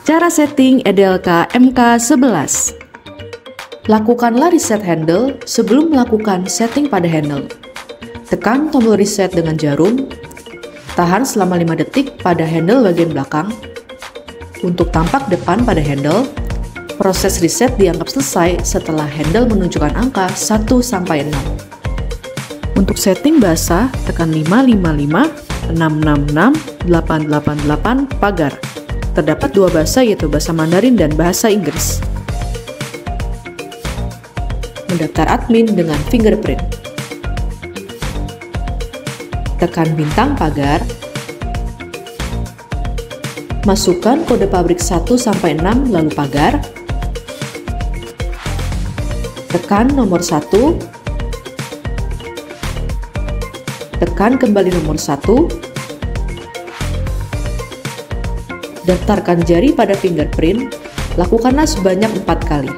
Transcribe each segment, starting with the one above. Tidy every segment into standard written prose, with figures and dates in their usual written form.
Cara setting EDLK MK11. Lakukanlah reset handle sebelum melakukan setting pada handle. Tekan tombol reset dengan jarum, tahan selama 5 detik pada handle bagian belakang. Untuk tampak depan pada handle, proses reset dianggap selesai setelah handle menunjukkan angka 1-6. Untuk setting bahasa, tekan 555, 666, 888 pagar. Terdapat 2 bahasa, yaitu bahasa Mandarin dan bahasa Inggris. Mendaftar admin dengan fingerprint. Tekan bintang pagar. Masukkan kode pabrik 1-6 lalu pagar. Tekan nomor 1. Tekan kembali nomor 1. Daftarkan jari pada fingerprint. Lakukanlah sebanyak 4 kali.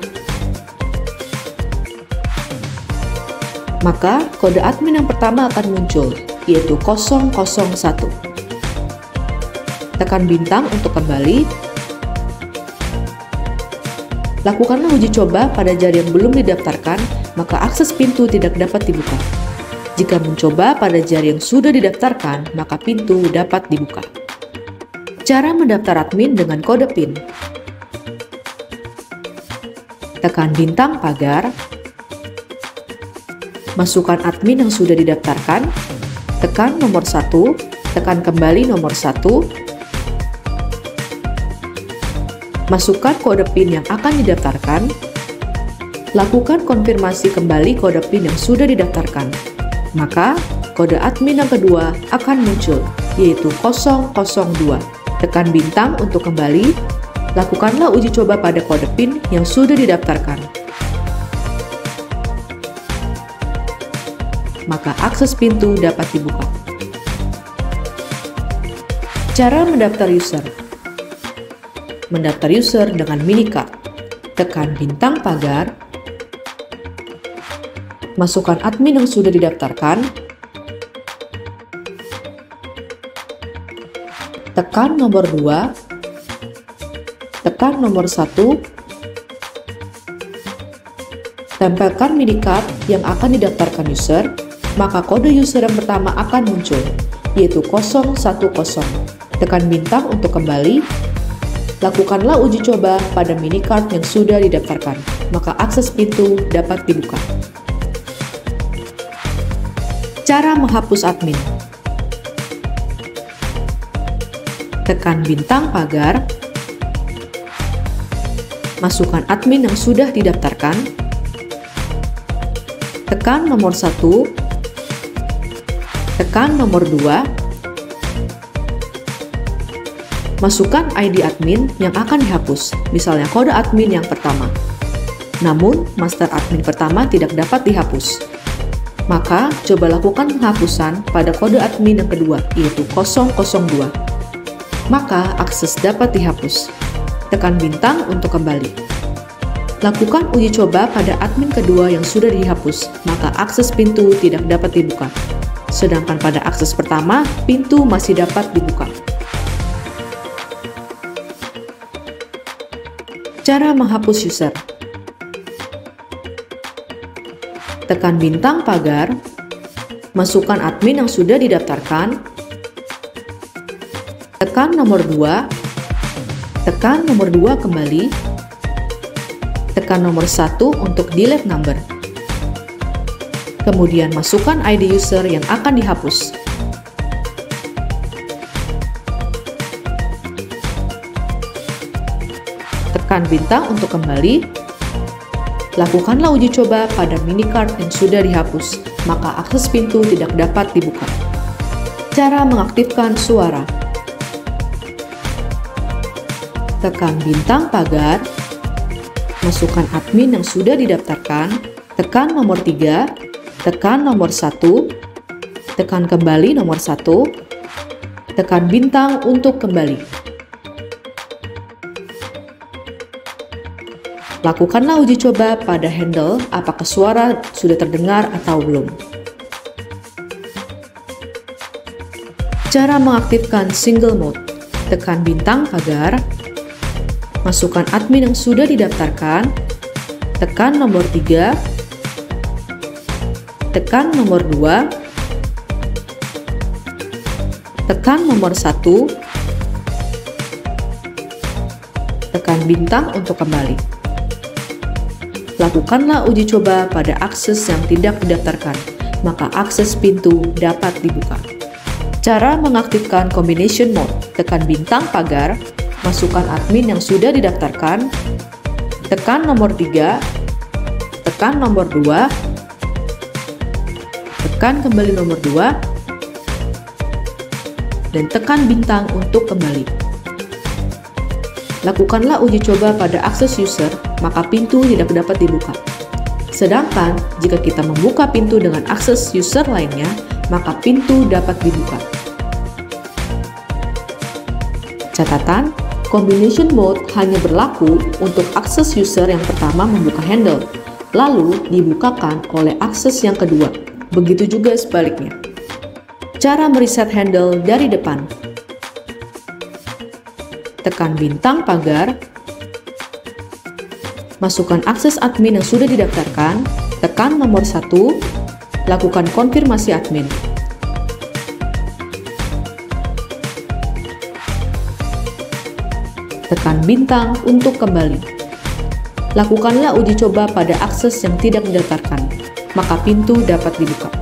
Maka kode admin yang pertama akan muncul, yaitu 001. Tekan bintang untuk kembali. Lakukanlah uji coba pada jari yang belum didaftarkan, maka akses pintu tidak dapat dibuka. Jika mencoba pada jari yang sudah didaftarkan, maka pintu dapat dibuka. Cara mendaftar admin dengan kode PIN. Tekan bintang pagar. Masukkan admin yang sudah didaftarkan, tekan nomor 1, tekan kembali nomor 1, masukkan kode PIN yang akan didaftarkan, lakukan konfirmasi kembali kode PIN yang sudah didaftarkan, maka kode admin yang kedua akan muncul, yaitu 002. Tekan bintang untuk kembali, lakukanlah uji coba pada kode PIN yang sudah didaftarkan. Maka akses pintu dapat dibuka. Cara mendaftar user. Mendaftar user dengan minicard. Tekan bintang pagar. Masukkan admin yang sudah didaftarkan. Tekan nomor 2. Tekan nomor 1. Tempelkan minicard yang akan didaftarkan user. Maka kode user yang pertama akan muncul, yaitu 010. Tekan bintang untuk kembali. Lakukanlah uji coba pada minicard yang sudah didaftarkan, maka akses pintu dapat dibuka. Cara menghapus admin. Tekan bintang pagar. Masukkan admin yang sudah didaftarkan. Tekan nomor 1. Tekan nomor 2. Masukkan ID admin yang akan dihapus, misalnya kode admin yang pertama. Namun, master admin pertama tidak dapat dihapus. Maka, coba lakukan penghapusan pada kode admin yang kedua, yaitu 002. Maka, akses dapat dihapus. Tekan bintang untuk kembali. Lakukan uji coba pada admin kedua yang sudah dihapus, maka akses pintu tidak dapat dibuka. Sedangkan pada akses pertama, pintu masih dapat dibuka. Cara menghapus user. Tekan bintang pagar. Masukkan admin yang sudah didaftarkan. Tekan nomor 2. Tekan nomor 2 kembali. Tekan nomor 1 untuk delete number. Kemudian masukkan ID user yang akan dihapus. Tekan bintang untuk kembali. Lakukanlah uji coba pada minicard yang sudah dihapus, maka akses pintu tidak dapat dibuka. Cara mengaktifkan suara. Tekan bintang pagar. Masukkan admin yang sudah didaftarkan. Tekan nomor 3. Tekan nomor 1, tekan kembali nomor 1, tekan bintang untuk kembali. Lakukanlah uji coba pada handle apakah suara sudah terdengar atau belum. Cara mengaktifkan single mode. tekan bintang pagar, masukkan admin yang sudah didaftarkan, tekan nomor 3, tekan nomor 2, tekan nomor 1, tekan bintang untuk kembali. Lakukanlah uji coba pada akses yang tidak didaftarkan, maka akses pintu dapat dibuka. Cara mengaktifkan combination mode: tekan bintang pagar, masukkan admin yang sudah didaftarkan, tekan nomor 3, tekan nomor 2, tekan kembali nomor 2, dan tekan bintang untuk kembali. Lakukanlah uji coba pada akses user, maka pintu tidak dapat dibuka. Sedangkan, jika kita membuka pintu dengan akses user lainnya, maka pintu dapat dibuka. Catatan, combination mode hanya berlaku untuk akses user yang pertama membuka handle, lalu dibukakan oleh akses yang kedua. Begitu juga sebaliknya. Cara mereset handle dari depan: tekan bintang pagar, masukkan akses admin yang sudah didaftarkan, tekan nomor 1, lakukan konfirmasi admin. Tekan bintang untuk kembali. Lakukanlah uji coba pada akses yang tidak didaftarkan, maka pintu dapat dibuka.